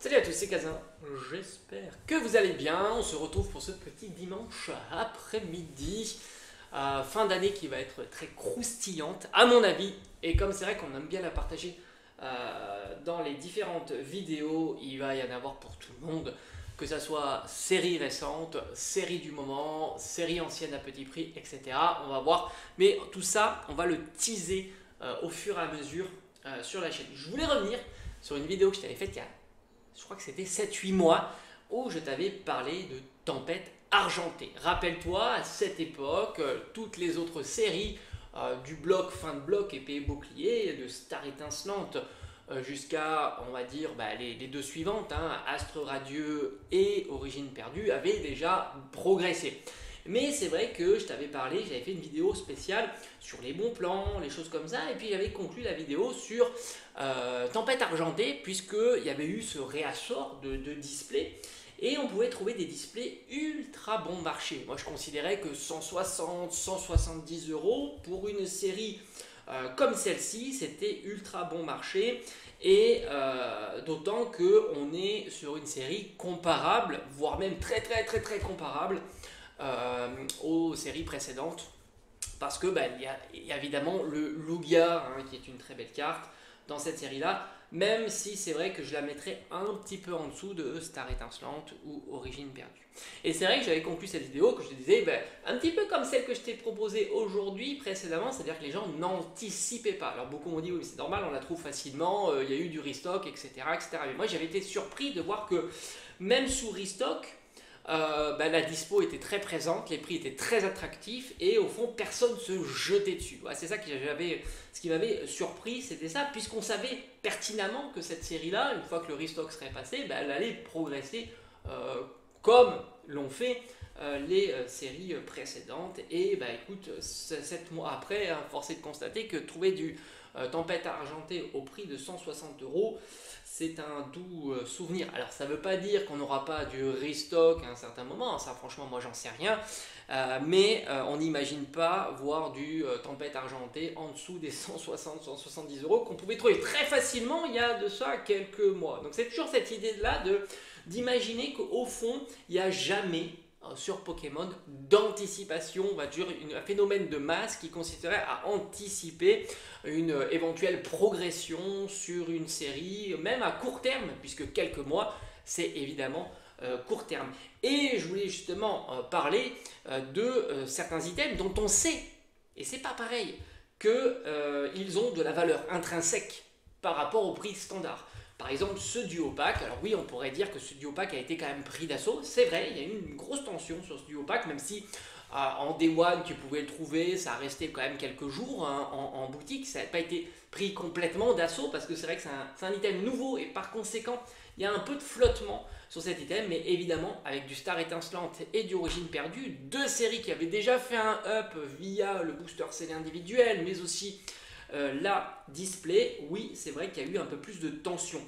Salut à tous, c'est Kazin, j'espère que vous allez bien. On se retrouve pour ce petit dimanche après-midi, fin d'année qui va être très croustillante à mon avis. Et comme c'est vrai qu'on aime bien la partager dans les différentes vidéos, il va y en avoir pour tout le monde. Que ça soit série récente, série du moment, série ancienne à petit prix, etc. On va voir. Mais tout ça, on va le teaser au fur et à mesure sur la chaîne. Je voulais revenir sur une vidéo que je t'avais faite il y a, je crois que c'était 7-8 mois, où je t'avais parlé de Tempête Argentée. Rappelle-toi, à cette époque, toutes les autres séries du bloc, fin de bloc, épée et bouclier, de Star étincelante, jusqu'à, on va dire, les deux suivantes, Astre radieux et Origine perdue, avaient déjà progressé. Mais c'est vrai que je t'avais parlé, j'avais fait une vidéo spéciale sur les bons plans, les choses comme ça, et puis j'avais conclu la vidéo sur Tempête Argentée, puisqu'il y avait eu ce réassort de display, et on pouvait trouver des displays ultra bon marché. Moi je considérais que 160, 170 euros pour une série comme celle-ci, c'était ultra bon marché, et d'autant qu'on est sur une série comparable, voire même très très très très comparable aux séries précédentes, parce que il y a évidemment le Lugia, qui est une très belle carte dans cette série là, même si c'est vrai que je la mettrais un petit peu en dessous de Star étincelante ou Origine perdue. Et c'est vrai que j'avais conclu cette vidéo, que je te disais, un petit peu comme celle que je t'ai proposée aujourd'hui précédemment, c'est-à-dire que les gens n'anticipaient pas. Alors beaucoup m'ont dit, oui mais c'est normal, on la trouve facilement, il y a eu du restock, etc., etc. Mais moi j'avais été surpris de voir que même sous restock, la dispo était très présente, les prix étaient très attractifs, et au fond personne se jetait dessus. Ouais, c'est ça ce qui m'avait surpris, c'était ça, puisqu'on savait pertinemment que cette série-là, une fois que le restock serait passé, elle allait progresser comme l'ont fait les séries précédentes. Et écoute, 7 mois après, force est de constater que trouver du Tempête Argentée au prix de 160 euros, c'est un doux souvenir. Alors ça ne veut pas dire qu'on n'aura pas du restock à un certain moment, ça franchement moi j'en sais rien, mais on n'imagine pas voir du Tempête Argentée en dessous des 160-170 euros qu'on pouvait trouver très facilement il y a de ça quelques mois. Donc c'est toujours cette idée-là d'imaginer qu'au fond il n'y a jamais sur Pokémon d'anticipation, on va dire un phénomène de masse qui consisterait à anticiper une éventuelle progression sur une série, même à court terme, puisque quelques mois, c'est évidemment court terme. Et je voulais justement parler de certains items dont on sait, et c'est pas pareil, qu'ils ont de la valeur intrinsèque par rapport au prix standard. Par exemple, ce duo-pack, alors oui, on pourrait dire que ce duo-pack a été quand même pris d'assaut, c'est vrai, il y a eu une grosse tension sur ce duo-pack, même si en Day One tu pouvais le trouver, ça a resté quand même quelques jours en boutique, ça n'a pas été pris complètement d'assaut, parce que c'est vrai que c'est un item nouveau, et par conséquent, il y a un peu de flottement sur cet item, mais évidemment, avec du Star étincelante et du Origine perdue, deux séries qui avaient déjà fait un up via le booster scellé individuel, mais aussi la display, oui, c'est vrai qu'il y a eu un peu plus de tension.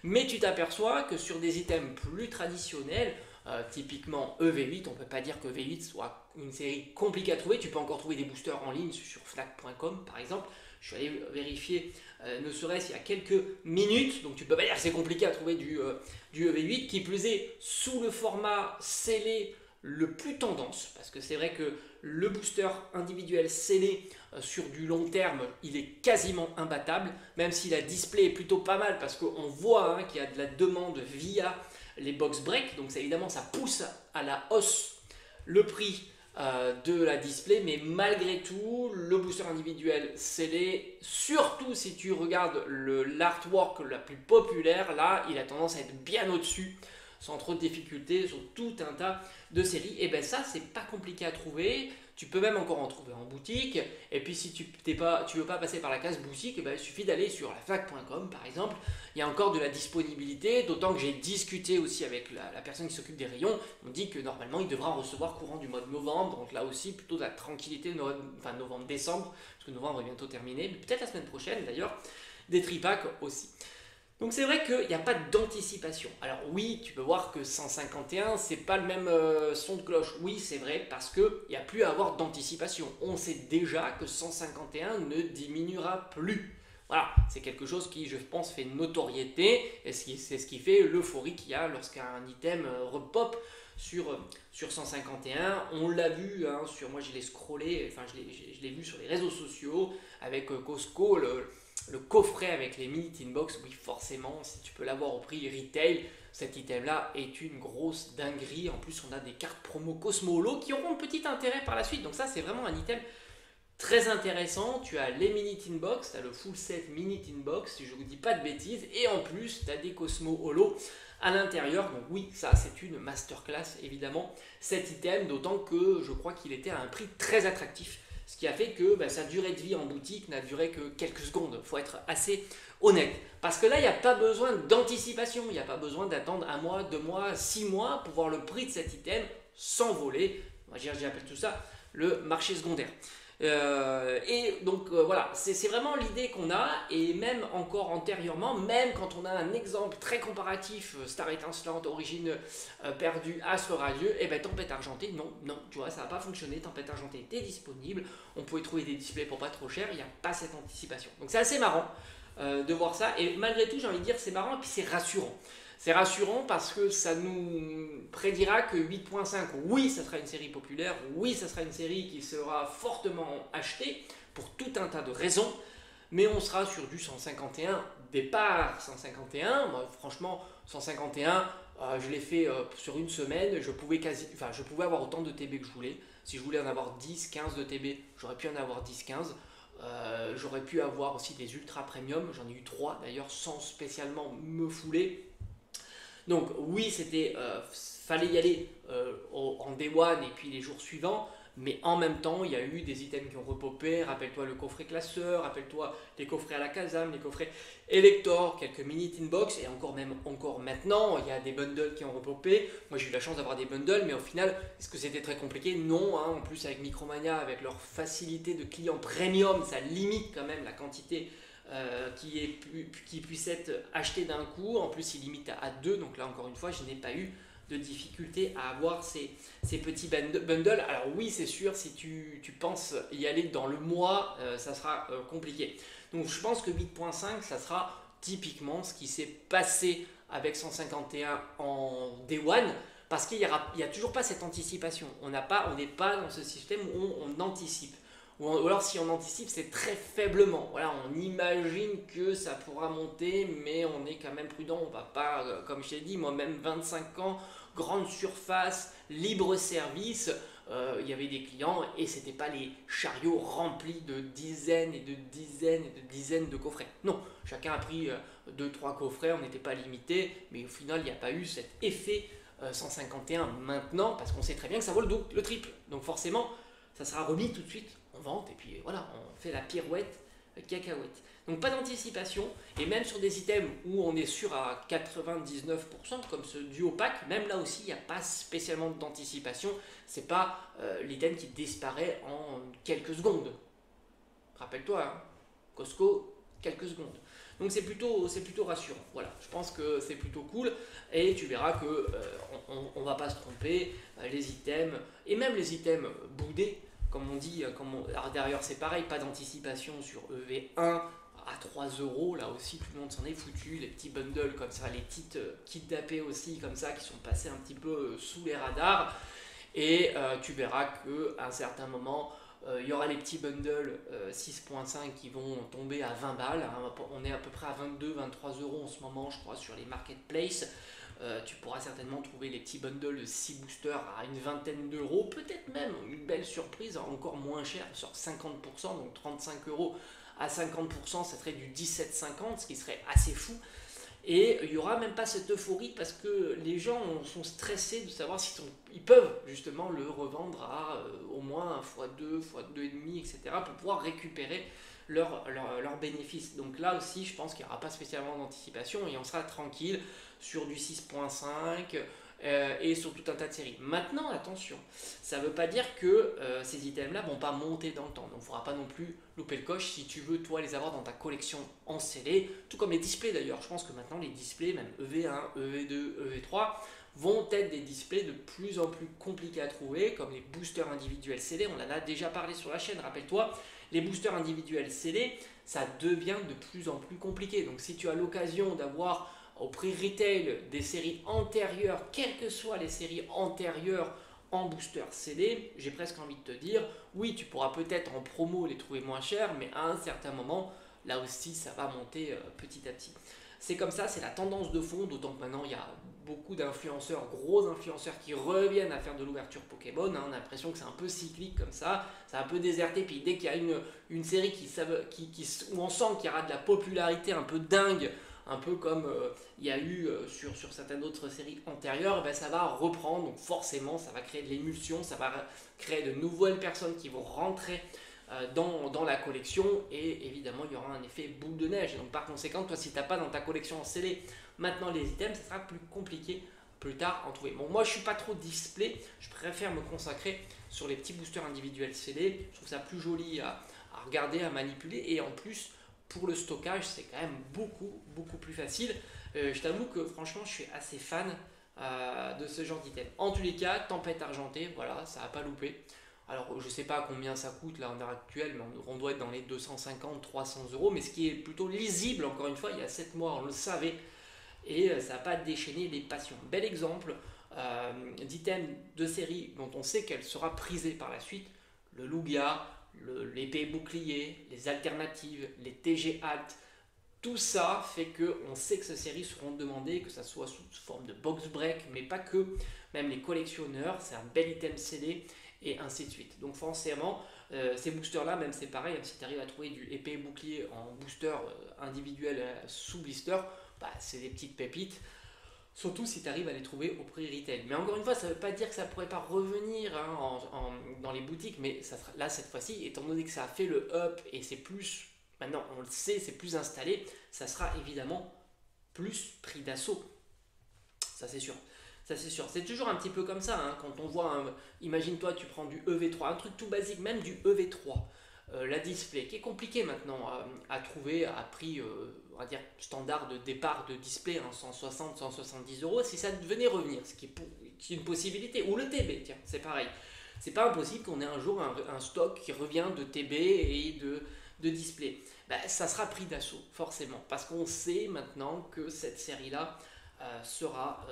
Mais tu t'aperçois que sur des items plus traditionnels, typiquement EV8, on ne peut pas dire que EV8 soit une série compliquée à trouver. Tu peux encore trouver des boosters en ligne sur Fnac.com par exemple. Je suis allé vérifier, ne serait-ce il y a quelques minutes, donc tu peux pas dire que c'est compliqué à trouver du EV8, qui plus est sous le format scellé le plus tendance, parce que c'est vrai que le booster individuel scellé sur du long terme, il est quasiment imbattable, même si la display est plutôt pas mal, parce qu'on voit qu'il y a de la demande via les box break, donc évidemment ça pousse à la hausse le prix de la display, mais malgré tout, le booster individuel scellé, surtout si tu regardes l'artwork la plus populaire, là, il a tendance à être bien au-dessus, sans trop de difficultés, sur tout un tas de séries. Et ça, c'est pas compliqué à trouver. Tu peux même encore en trouver en boutique. Et puis si tu veux pas passer par la case boutique, il suffit d'aller sur la fac.com par exemple. Il y a encore de la disponibilité, d'autant que j'ai discuté aussi avec la personne qui s'occupe des rayons. On dit que normalement il devra recevoir courant du mois de novembre. Donc là aussi, plutôt de la tranquillité, novembre-décembre, parce que novembre est bientôt terminé, mais peut-être la semaine prochaine d'ailleurs, des tripacks aussi. Donc c'est vrai qu'il n'y a pas d'anticipation. Alors oui, tu peux voir que 151, c'est pas le même son de cloche. Oui, c'est vrai, parce qu'il n'y a plus à avoir d'anticipation. On sait déjà que 151 ne diminuera plus. Voilà, c'est quelque chose qui, je pense, fait notoriété et c'est ce qui fait l'euphorie qu'il y a lorsqu'un item repop sur 151. On l'a vu, hein, moi je l'ai scrollé, enfin je l'ai vu sur les réseaux sociaux avec Costco, le coffret avec les mini tin box. Oui, forcément, si tu peux l'avoir au prix retail, cet item là est une grosse dinguerie. En plus, on a des cartes promo Cosmo Holo qui auront un petit intérêt par la suite. Donc ça, c'est vraiment un item très intéressant. Tu as les mini tin box, tu as le full set mini tin box, si je ne vous dis pas de bêtises, et en plus tu as des Cosmo Holo à l'intérieur. Donc oui, ça c'est une masterclass évidemment, cet item, d'autant que je crois qu'il était à un prix très attractif, ce qui a fait que sa durée de vie en boutique n'a duré que quelques secondes. Il faut être assez honnête, parce que là il n'y a pas besoin d'anticipation, il n'y a pas besoin d'attendre 1 mois, 2 mois, 6 mois pour voir le prix de cet item s'envoler. Moi j'appelle tout ça le marché secondaire. Et donc voilà, c'est vraiment l'idée qu'on a. Et même encore antérieurement, même quand on a un exemple très comparatif, Star étincelante, origine perdue, astre radieux, et ben Tempête argentée, non, tu vois, ça n'a pas fonctionné. Tempête argentée était disponible, on pouvait trouver des displays pour pas trop cher, il n'y a pas cette anticipation. Donc c'est assez marrant de voir ça, et malgré tout j'ai envie de dire c'est marrant et puis c'est rassurant. C'est rassurant parce que ça nous prédira que 8.5, oui, ça sera une série populaire, oui, ça sera une série qui sera fortement achetée pour tout un tas de raisons, mais on sera sur du 151, départ 151. Moi, franchement, 151, je l'ai fait sur une semaine, je pouvais avoir autant de TB que je voulais. Si je voulais en avoir 10, 15 de TB, j'aurais pu en avoir 10, 15. J'aurais pu avoir aussi des ultra premium, j'en ai eu 3 d'ailleurs sans spécialement me fouler. Donc oui, fallait y aller en day one et puis les jours suivants, mais en même temps, il y a eu des items qui ont repopé. Rappelle-toi le coffret classeur, rappelle-toi les coffrets à la Kazam, les coffrets Elector, quelques mini tin box, et encore maintenant, il y a des bundles qui ont repopé. Moi, j'ai eu la chance d'avoir des bundles, mais au final, est-ce que c'était très compliqué? Non, hein. En plus, avec Micromania, avec leur facilité de client premium, ça limite quand même la quantité qui puisse être acheté d'un coup. En plus, il limite à 2, donc là encore une fois, je n'ai pas eu de difficulté à avoir ces petits bundles. Alors oui, c'est sûr, si tu penses y aller dans le mois, ça sera compliqué. Donc je pense que 8.5, ça sera typiquement ce qui s'est passé avec 151 en Day One, parce qu'il n'y a toujours pas cette anticipation. On n'est pas dans ce système où on anticipe. Ou alors si on anticipe, c'est très faiblement. Voilà, on imagine que ça pourra monter, mais on est quand même prudent. On va pas, comme je t'ai dit, moi-même 25 ans, grande surface, libre service. Il y avait des clients et c'était pas les chariots remplis de dizaines et de dizaines et de dizaines de coffrets. Non, chacun a pris 2-3 coffrets, on n'était pas limité, mais au final, il n'y a pas eu cet effet 151 maintenant, parce qu'on sait très bien que ça vaut le triple. Donc forcément, ça sera remis tout de suite en vente, et puis voilà, on fait la pirouette cacahuète. Donc pas d'anticipation, et même sur des items où on est sûr à 99%, comme ce duo pack, même là aussi il n'y a pas spécialement d'anticipation, c'est pas l'item qui disparaît en quelques secondes. Rappelle-toi, hein, Costco, quelques secondes. Donc c'est plutôt rassurant. Voilà, je pense que c'est plutôt cool, et tu verras que on va pas se tromper. Les items, et même les items boudés, comme on dit, alors derrière c'est pareil, pas d'anticipation sur EV1 à 3 euros, là aussi tout le monde s'en est foutu, les petits bundles comme ça, les petites kits d'AP aussi comme ça qui sont passés un petit peu sous les radars, et tu verras qu'à un certain moment, il y aura les petits bundles 6.5 qui vont tomber à 20 balles, hein. On est à peu près à 22-23 euros en ce moment, je crois, sur les marketplaces. Tu pourras certainement trouver les petits bundles de 6 boosters à une vingtaine d'euros, peut-être même une belle surprise, encore moins cher, sur 50%, donc 35 euros à 50%, ça serait du 17,50, ce qui serait assez fou. Et il n'y aura même pas cette euphorie parce que les gens sont stressés de savoir s'ils peuvent justement le revendre à au moins x2, x2,5, etc. pour pouvoir récupérer leurs bénéfices. Donc là aussi, je pense qu'il n'y aura pas spécialement d'anticipation et on sera tranquille sur du 6.5 et sur tout un tas de séries. Maintenant, attention, ça ne veut pas dire que ces items-là ne vont pas monter dans le temps. Donc il ne faudra pas non plus louper le coche si tu veux, toi, les avoir dans ta collection en scellé, tout comme les displays d'ailleurs. Je pense que maintenant, les displays, même EV1, EV2, EV3, vont être des displays de plus en plus compliqués à trouver, comme les boosters individuels scellés. On en a déjà parlé sur la chaîne, rappelle-toi. Les boosters individuels scellés, ça devient de plus en plus compliqué. Donc si tu as l'occasion d'avoir au prix retail des séries antérieures, quelles que soient les séries antérieures en booster scellé, j'ai presque envie de te dire, oui, tu pourras peut-être en promo les trouver moins chers, mais à un certain moment, là aussi, ça va monter petit à petit. C'est comme ça, c'est la tendance de fond, d'autant que maintenant, il y a beaucoup d'influenceurs, gros influenceurs qui reviennent à faire de l'ouverture Pokémon. On a l'impression que c'est un peu cyclique comme ça, c'est un peu déserté, puis dès qu'il y a une série où on sent qu'il y aura de la popularité un peu dingue, un peu comme il y a eu sur certaines autres séries antérieures, ben ça va reprendre, donc forcément ça va créer de l'émulsion, ça va créer de nouvelles personnes qui vont rentrer dans la collection, et évidemment il y aura un effet boule de neige. Donc par conséquent, toi si tu n'as pas dans ta collection scellée maintenant les items, ça sera plus compliqué plus tard à en trouver. Bon, moi je suis pas trop display, je préfère me consacrer sur les petits boosters individuels scellés, je trouve ça plus joli à regarder, à manipuler, et en plus pour le stockage, c'est quand même beaucoup plus facile. Je t'avoue que franchement, je suis assez fan de ce genre d'item. En tous les cas, Tempête Argentée, voilà, ça n'a pas loupé. Alors, je ne sais pas combien ça coûte là en heure actuelle, mais on doit être dans les 250-300 euros. Mais ce qui est plutôt lisible, encore une fois, il y a 7 mois, on le savait, et ça n'a pas déchaîné les passions. Bel exemple d'item de série dont on sait qu'elle sera prisée par la suite, le Lugia, l'épée bouclier, les alternatives, les TG Alt, tout ça fait qu'on sait que ces séries seront demandées, que ça soit sous forme de box break, mais pas que, même les collectionneurs, c'est un bel item scellé, et ainsi de suite. Donc forcément, ces boosters-là, même c'est pareil, si tu arrives à trouver du épée bouclier en booster individuel sous blister, bah, c'est des petites pépites. Surtout si tu arrives à les trouver au prix retail. Mais encore une fois, ça ne veut pas dire que ça ne pourrait pas revenir dans les boutiques, mais ça sera, là, cette fois-ci, étant donné que ça a fait le up et c'est plus, maintenant on le sait, c'est plus installé, ça sera évidemment plus prix d'assaut. Ça c'est sûr. Ça c'est sûr. C'est toujours un petit peu comme ça, hein, quand on voit, imagine-toi, tu prends du EV3, un truc tout basique, même du EV3. La display, qui est compliqué maintenant à trouver à prix on va dire standard de départ de display, 160-170 euros, si ça venait revenir, ce qui est une possibilité. Ou le TB, tiens, c'est pareil. C'est pas impossible qu'on ait un jour un stock qui revient de TB et de display. Ben, ça sera pris d'assaut, forcément, parce qu'on sait maintenant que cette série-là sera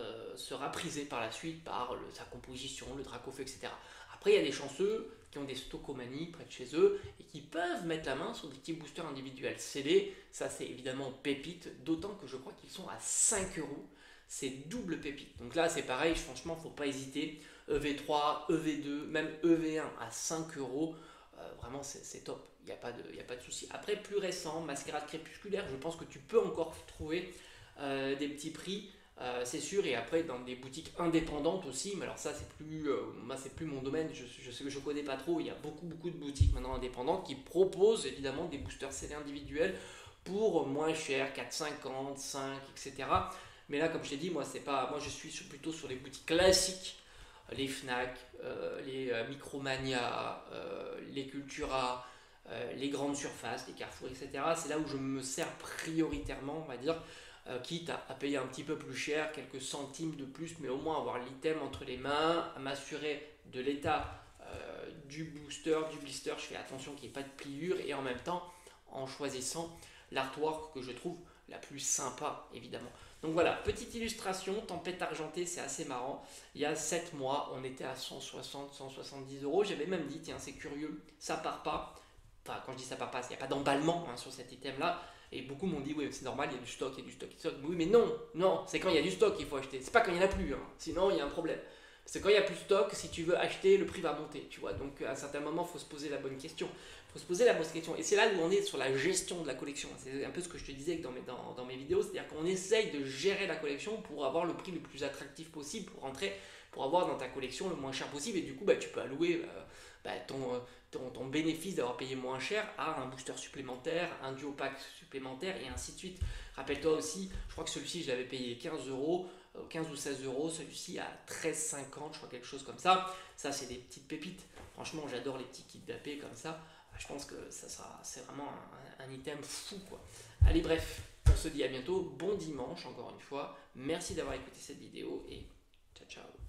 prisée par la suite par sa composition, le Dracofeu, etc. Après, il y a des chanceux qui ont des stockomanies près de chez eux et qui peuvent mettre la main sur des petits boosters individuels scellés. Ça, c'est évidemment pépite, d'autant que je crois qu'ils sont à 5 euros. C'est double pépite. Donc là, c'est pareil, franchement, faut pas hésiter. EV3, EV2, même EV1 à 5 euros. Vraiment, c'est top. Il n'y a pas de souci. Après, plus récent, Mascarade Crépusculaire, je pense que tu peux encore trouver des petits prix. C'est sûr, et après dans des boutiques indépendantes aussi, mais alors ça c'est plus mon domaine, je connais pas trop. Il y a beaucoup de boutiques maintenant indépendantes qui proposent évidemment des boosters scellés individuels pour moins cher, 4,50, 5, etc. Mais là, comme je t'ai dit, moi je suis plutôt sur les boutiques classiques, les Fnac, les Micromania, les Cultura, les grandes surfaces, les Carrefour, etc. C'est là où je me sers prioritairement, on va dire, quitte à payer un petit peu plus cher, quelques centimes de plus, mais au moins avoir l'item entre les mains, à m'assurer de l'état du booster, du blister. Je fais attention qu'il n'y ait pas de pliure, et en même temps en choisissant l'artwork que je trouve la plus sympa, évidemment. Donc voilà, petite illustration, Tempête Argentée, c'est assez marrant. Il y a 7 mois, on était à 160, 170 euros. J'avais même dit, tiens, c'est curieux, ça part pas. Enfin, quand je dis ça part pas, il n'y a pas d'emballement sur cet item-là. Et beaucoup m'ont dit, oui, c'est normal, il y a du stock, il y a du stock, il y a du stock. Oui, mais non, c'est quand il y a du stock qu'il faut acheter. C'est pas quand il n'y en a plus, sinon il y a un problème. Parce que quand il n'y a plus de stock, si tu veux acheter, le prix va monter, tu vois. Donc à un certain moment, il faut se poser la bonne question. Il faut se poser la bonne question. Et c'est là où on est sur la gestion de la collection. C'est un peu ce que je te disais dans mes vidéos, c'est-à-dire qu'on essaye de gérer la collection pour avoir le prix le plus attractif possible, pour avoir dans ta collection le moins cher possible. Et du coup, tu peux allouer ton bénéfice d'avoir payé moins cher à un booster supplémentaire, un duo pack supplémentaire, et ainsi de suite. Rappelle-toi aussi, je crois que celui-ci, je l'avais payé 15 euros, 15 ou 16 euros, celui-ci à 13,50, je crois, quelque chose comme ça. Ça, c'est des petites pépites. Franchement, j'adore les petits kits d'AP comme ça. Je pense que c'est vraiment un item fou, quoi. Allez, bref, on se dit à bientôt. Bon dimanche, encore une fois. Merci d'avoir écouté cette vidéo, et ciao, ciao.